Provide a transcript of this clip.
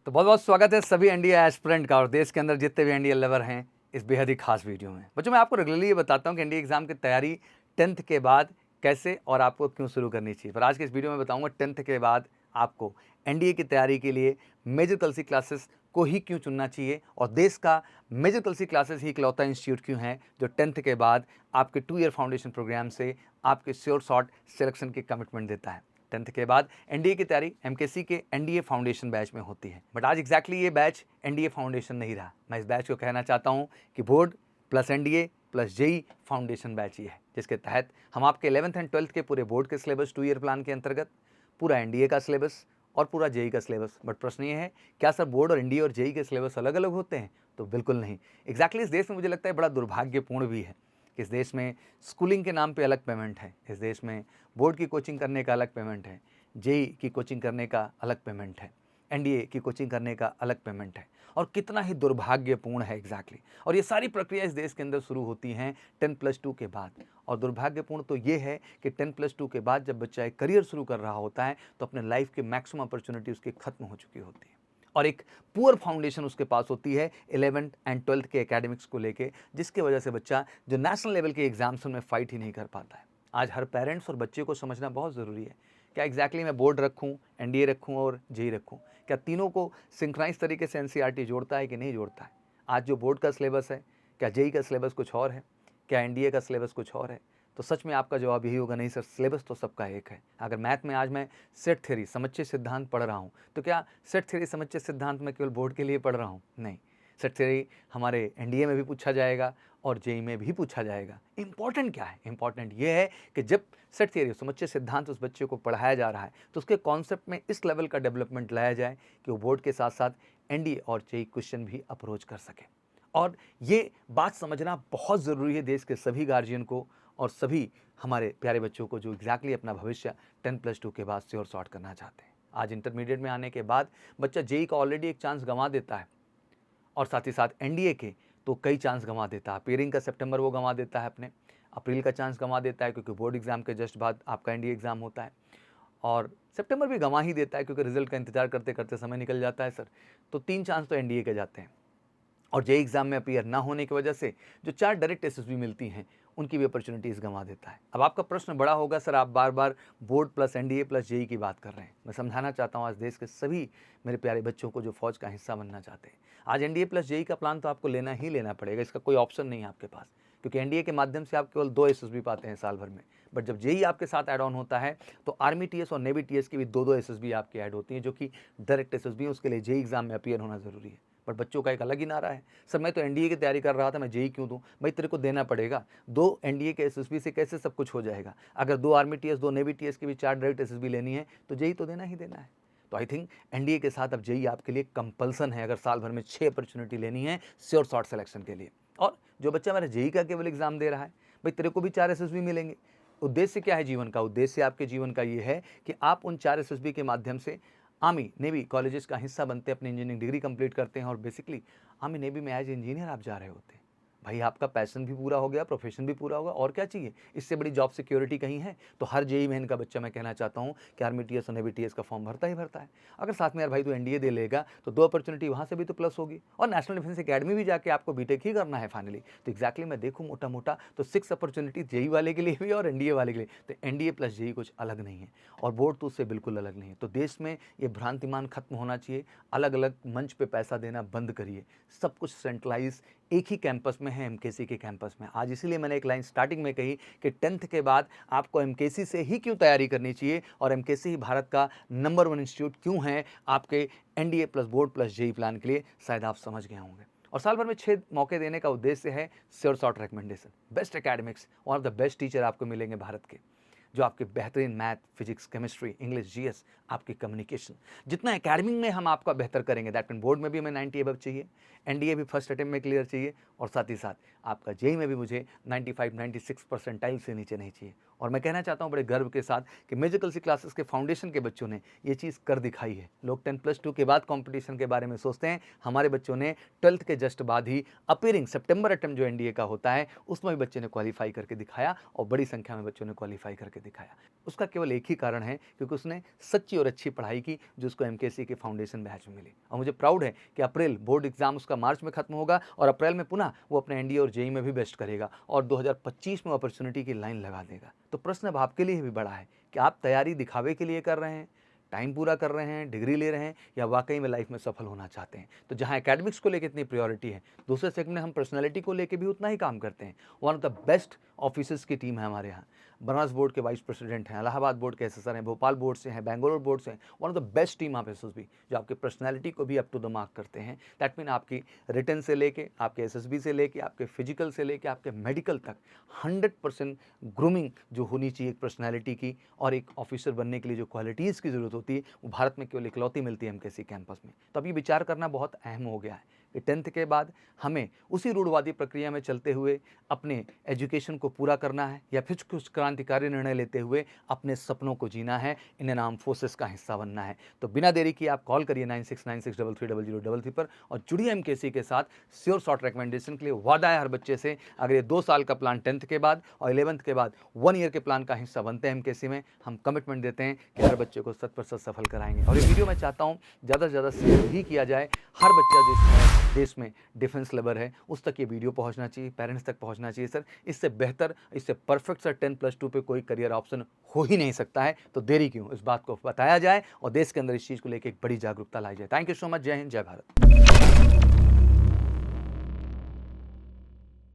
तो बहुत बहुत स्वागत है सभी एनडीए एस्पिरेंट का और देश के अंदर जितने भी एनडीए लवर हैं इस बेहद ही खास वीडियो में। बच्चों, मैं आपको रेगुलरली ये बताता हूँ कि एनडीए एग्जाम की तैयारी 10th के बाद कैसे और आपको क्यों शुरू करनी चाहिए। पर आज के इस वीडियो में बताऊंगा 10th के बाद आपको एनडीए की तैयारी के लिए मेजर कलसी क्लासेस को ही क्यों चुनना चाहिए और देश का मेजर कलसी क्लासेस ही इकलौता इंस्टीट्यूट क्यों है जो 10th के बाद आपके 2 ईयर फाउंडेशन प्रोग्राम से आपके श्योर शॉट सिलेक्शन की कमिटमेंट देता है। 10th के बाद एनडीए की तैयारी एमकेसी के एनडीए फाउंडेशन बैच में होती है। बट आज एग्जैक्टली ये बैच एनडीए फाउंडेशन नहीं रहा। मैं इस बैच को कहना चाहता हूँ कि board plus NDA plus JEE foundation batch ही है, जिसके तहत हम आपके 11th एंड 12th के पूरे बोर्ड के सिलेबस 2 ईयर प्लान के अंतर्गत, पूरा एनडीए का सिलेबस और पूरा जेई का सिलेबस। बट प्रश्न ये है, क्या सर बोर्ड और एनडीए और जेई के सिलेबस अलग अलग होते हैं? तो बिल्कुल नहीं। एग्जैक्टली इस देश में मुझे लगता है बड़ा दुर्भाग्यपूर्ण भी है कि इस देश में स्कूलिंग के नाम पे अलग पेमेंट है, इस देश में बोर्ड की कोचिंग करने का अलग पेमेंट है, जेई की कोचिंग करने का अलग पेमेंट है, एनडीए की कोचिंग करने का अलग पेमेंट है। और कितना ही दुर्भाग्यपूर्ण है एग्जैक्टली। और ये सारी प्रक्रिया इस देश के अंदर शुरू होती हैं 10+2 के बाद। और दुर्भाग्यपूर्ण तो ये है कि 10+2 के बाद जब बच्चा एक करियर शुरू कर रहा होता है तो अपने लाइफ की मैक्सिमम अपॉर्चुनिटी उसकी खत्म हो चुकी होती है और एक पुअर फाउंडेशन उसके पास होती है 11th एंड 12th के एकेडमिक्स को लेके, जिसकी वजह से बच्चा जो नेशनल लेवल के एग्जाम्स में फाइट ही नहीं कर पाता है। आज हर पेरेंट्स और बच्चे को समझना बहुत ज़रूरी है, क्या एग्जैक्टली मैं बोर्ड रखूं, एनडीए रखूं और जेई रखूं? क्या तीनों को सिंक्राइज तरीके से एनसीईआरटी जोड़ता है कि नहीं जोड़ता है? आज जो बोर्ड का सिलेबस है, क्या जेई का सिलेबस कुछ और है, क्या एनडीए का सिलेबस कुछ और है? तो सच में आपका जवाब यही होगा, नहीं सर, सिलेबस तो सबका एक है। अगर मैथ में आज मैं सेट थ्योरी समुच्चय सिद्धांत पढ़ रहा हूँ तो क्या सेट थ्योरी समुच्चय सिद्धांत मैं केवल बोर्ड के लिए पढ़ रहा हूँ? नहीं, सेट थ्योरी हमारे एनडीए में भी पूछा जाएगा और जेई में भी पूछा जाएगा। इंपॉर्टेंट क्या है? इंपॉर्टेंट ये है कि जब सेट थ्योरी समुच्चय सिद्धांत उस बच्चे को पढ़ाया जा रहा है तो उसके कॉन्सेप्ट में इस लेवल का डेवलपमेंट लाया जाए कि वो बोर्ड के साथ साथ एनडीए और जेई क्वेश्चन भी अप्रोच कर सके। और ये बात समझना बहुत ज़रूरी है देश के सभी गार्जियन को और सभी हमारे प्यारे बच्चों को जो एग्जैक्टली अपना भविष्य 10+2 के बाद श्योर शॉट करना चाहते हैं। आज इंटरमीडिएट में आने के बाद बच्चा जेई का ऑलरेडी एक चांस गंवा देता है और साथ ही साथ एनडीए के तो कई चांस गंवा देता है। पेयरिंग का सितंबर वो गंवा देता है, अपने अप्रैल का चांस गंवा देता है क्योंकि बोर्ड एग्जाम के जस्ट बाद आपका एनडीए एग्जाम होता है, और सितंबर भी गंवा ही देता है क्योंकि रिजल्ट का इंतजार करते करते समय निकल जाता है सर। तो 3 चांस तो एनडीए के जाते हैं। और जेई एग्जाम में अपीयर ना होने की वजह से जो 4 डायरेक्ट एसएसबी मिलती हैं उनकी भी अपॉर्चुनिटीज़ गंवा देता है। अब आपका प्रश्न बड़ा होगा, सर आप बार बार board plus NDA plus JEE की बात कर रहे हैं। मैं समझाना चाहता हूँ आज देश के सभी मेरे प्यारे बच्चों को जो फौज का हिस्सा बनना चाहते हैं, आज एनडीए प्लस जेई का प्लान तो आपको लेना ही लेना पड़ेगा, इसका कोई ऑप्शन नहीं है आपके पास, क्योंकि एनडीए के माध्यम से आप केवल 2 एसएसबी पाते हैं साल भर में। बट जब जेई आपके साथ ऐड ऑन होता है तो आर्मी टीएस और नेवी टीएस की भी 2-2 एसएसबी आपकी ऐड होती हैं जो कि डायरेक्ट एसएसबी है। उसके लिए जेई एग्जाम में अपीयर होना जरूरी है। पर बच्चों का एक अलग ही नारा है, सर मैं तो एनडीए की तैयारी कर रहा था, मैं जेई क्यों दूं? भाई तेरे को देना पड़ेगा। 2 एनडीए के एसएसबी से कैसे सब कुछ हो जाएगा? अगर 2 आर्मी टीएस 2 नेवी टीएस की भी 4 डायरेक्ट एसएसबी लेनी है तो जेई तो देना ही देना है। तो आई थिंक एनडीए के साथ अब जेई आपके लिए कंपल्सन है अगर साल भर में 6 अपॉर्चुनिटी लेनी है श्योर शॉर्ट सिलेक्शन के लिए। और जो बच्चा मेरा जेई का केवल एग्जाम दे रहा है, भाई तेरे को भी 4 एसएसबी मिलेंगे। उद्देश्य क्या है जीवन का? उद्देश्य आपके जीवन का ये है कि आप उन 4 एसएसबी के माध्यम से आर्मी नेवी कॉलेजेस का हिस्सा बनते हैं, अपनी इंजीनियरिंग डिग्री कंप्लीट करते हैं और बेसिकली आर्मी नेवी में एज इंजीनियर आप जा रहे होते हैं। भाई आपका पैशन भी पूरा हो गया, प्रोफेशन भी पूरा होगा, और क्या चाहिए? इससे बड़ी जॉब सिक्योरिटी कहीं है? तो हर जेई मेन का बच्चा मैं कहना चाहता हूँ कि आर्मी टीएस और नेवी टीएस का फॉर्म भरता ही भरता है। अगर साथ में यार भाई तो एनडीए दे लेगा तो 2 अपॉर्चुनिटी वहाँ से भी तो प्लस होगी और नेशनल डिफेंस अकेडमी भी जाके आपको बीटेक ही करना है फाइनली। तो एग्जैक्टली मैं देखूँ मोटा मोटा तो 6 अपॉर्चुनिटी जेई वाले के लिए भी और एनडीए वाले के लिए। तो एनडीए प्लस जेई कुछ अलग नहीं है और बोर्ड तो उससे बिल्कुल अलग नहीं है। तो देश में ये भ्रांतिमान खत्म होना चाहिए। अलग अलग मंच पे पैसा देना बंद करिए। सब कुछ सेंट्रलाइज एक ही कैंपस में है, एमकेसी के कैंपस में। आज इसीलिए मैंने एक लाइन स्टार्टिंग में कही कि 10th के बाद आपको एमकेसी से ही क्यों तैयारी करनी चाहिए और एमकेसी ही भारत का नंबर 1 इंस्टीट्यूट क्यों है आपके NDA plus board plus JEE plan के लिए, शायद आप समझ गए होंगे। और साल भर में 6 मौके देने का उद्देश्य है sure short recommendation, best academics, one of the best teacher आपको मिलेंगे भारत के, जो आपके बेहतरीन math, physics, chemistry, English, GS, आपकी कम्युनिकेशन, जितना एकेडमिक में हम आपका बेहतर करेंगे। दैट मीन बोर्ड में भी हमें 90 अबव चाहिए, एनडीए भी फर्स्ट अटेम्प्ट में क्लियर चाहिए और साथ ही साथ आपका जेई में भी मुझे 95-96 परसेंटाइल से नीचे नहीं चाहिए। और मैं कहना चाहता हूँ बड़े गर्व के साथ कि म्यूजिकल सी क्लासेस के फाउंडेशन के बच्चों ने ये चीज़ कर दिखाई है। लोग 10+2 के बाद कंपटीशन के बारे में सोचते हैं, हमारे बच्चों ने 12th के जस्ट बाद ही अपीयरिंग सितंबर अटेम्प्ट जो एनडीए का होता है उसमें भी बच्चे ने क्वालिफाई करके दिखाया और बड़ी संख्या में बच्चों ने क्वालिफाई करके दिखाया। उसका केवल एक ही कारण है क्योंकि उसने सच्ची और अच्छी पढ़ाई की जो उसको एमकेसी के फाउंडेशन बैच में मिली। और मुझे प्राउड है कि अप्रैल बोर्ड एग्जाम उसका मार्च में खत्म होगा और अप्रैल में पुनः वो अपने एनडीए और जेई में भी बेस्ट करेगा और 2025 में अपॉर्चुनिटी की लाइन लगा देगा। तो प्रश्न अब आपके लिए भी बड़ा है कि आप तैयारी दिखावे के लिए कर रहे हैं, टाइम पूरा कर रहे हैं, डिग्री ले रहे हैं, या वाकई में लाइफ में सफल होना चाहते हैं। तो जहां एकेडमिक्स को लेकर इतनी प्रायोरिटी है, दूसरे सेगमेंट में हम पर्सनालिटी को लेकर भी उतना ही काम करते हैं। One of the best officers की टीम है हमारे यहाँ। बनारस बोर्ड के वाइस प्रेसिडेंट हैं, इलाहाबाद बोर्ड के एसएसआर हैं, भोपाल बोर्ड से हैं, बेंगलोर बोर्ड से हैं। One of the best team of SSB जो आपके पर्सनालिटी को भी अप टू द मार्क करते हैं। दैट मीन आपकी रिटन से लेके, आपके एसएसबी से लेके, आपके फिजिकल से लेके, आपके मेडिकल तक 100% ग्रूमिंग जो होनी चाहिए एक पर्सनालिटी की और एक ऑफिसर बनने के लिए जो क्वालिटीज़ की ज़रूरत होती है वो भारत में केवल इकलौती मिलती है एमकेसी कैंपस में। तो अब ये विचार करना बहुत अहम हो गया है कि 10th के बाद हमें उसी रूढ़वादी प्रक्रिया में चलते हुए अपने एजुकेशन को पूरा करना है या फिर कुछ क्रांतिकारी निर्णय लेते हुए अपने सपनों को जीना है, इंडियन आर्म फोर्सेस का हिस्सा बनना है। तो बिना देरी किए आप कॉल करिए 9696330033 पर और जुड़िए एमकेसी के साथ। श्योर शॉर्ट रिकमेंडेशन के लिए वादा है हर बच्चे से। अगर ये 2 साल का प्लान 10th के बाद और 11th के बाद 1 ईयर के प्लान का हिस्सा बनते हैं एमकेसी में, हम कमिटमेंट देते हैं कि हर बच्चे को 100% सफल कराएंगे। और ये वीडियो मैं चाहता हूँ ज़्यादा से ज़्यादा शेयर ही किया जाए। हर बच्चा जो देश में डिफेंस लेवल है उस तक ये वीडियो पहुंचना चाहिए, पेरेंट्स तक पहुंचना चाहिए। सर इससे बेहतर, इससे परफेक्ट सर 10+2 पे कोई करियर ऑप्शन हो ही नहीं सकता है। तो देरी क्यों, इस बात को बताया जाए और देश के अंदर इस चीज़ को लेकर एक बड़ी जागरूकता लाई जाए। Thank you so much. जय हिंद, जय भारत।